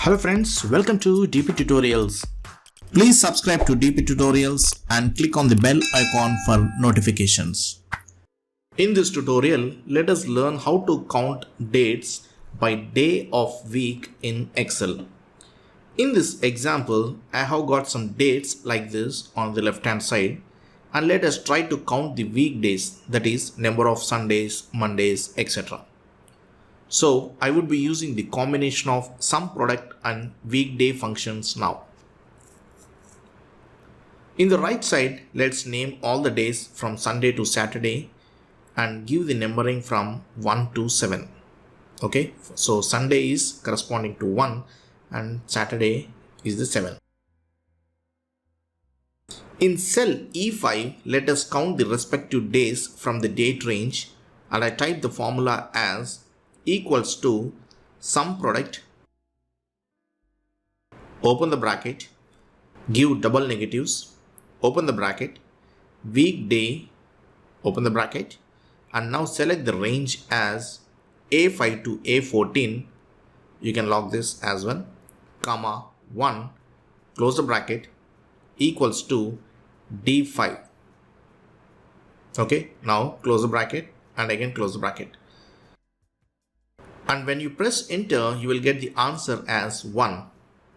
Hello friends, welcome to dptutorials. Please subscribe to dptutorials and click on the bell icon for notifications. In this tutorial, let us learn how to count dates by day of week in Excel. In this example, I have got some dates like this on the left hand side, and let us try to count the weekdays, that is number of Sundays, Mondays, etc. So I would be using the combination of Sumproduct and weekday functions now. In the right side, let's name all the days from Sunday to Saturday and give the numbering from 1 to 7. Okay, so Sunday is corresponding to 1 and Saturday is the 7. In cell E5, let us count the respective days from the date range, and I type the formula as equals to Sumproduct, open the bracket, give double negatives, open the bracket, weekday, open the bracket, and now select the range as A5 to A14. You can log this as well, comma 1, close the bracket, equals to D5. Okay, now close the bracket and again close the bracket. And when you press enter, you will get the answer as 1.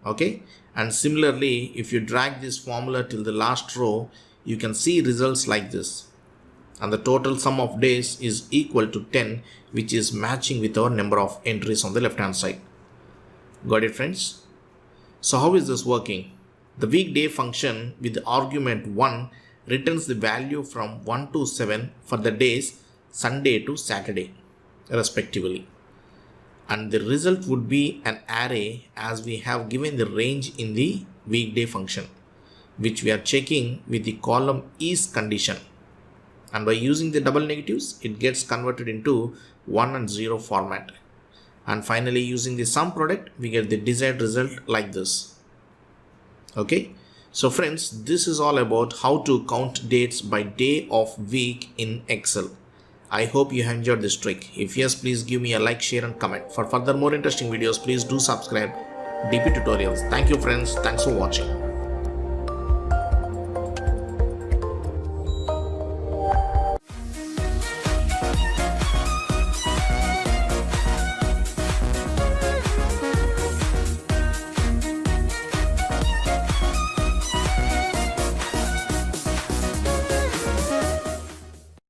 Okay, and similarly, if you drag this formula till the last row, you can see results like this, and the total sum of days is equal to 10, which is matching with our number of entries on the left hand side. Got it, friends? So how is this working? The weekday function with the argument 1 returns the value from 1 to 7 for the days Sunday to Saturday respectively, and the result would be an array as we have given the range in the weekday function, which we are checking with the column is condition, and by using the double negatives it gets converted into 1 and 0 format, and finally using the sum product we get the desired result like this. Okay, so friends, this is all about how to count dates by day of week in Excel. I hope you have enjoyed this trick. If yes, please give me a like, share and comment. For further more interesting videos, please do subscribe dptutorials. Thank you friends. Thanks for watching.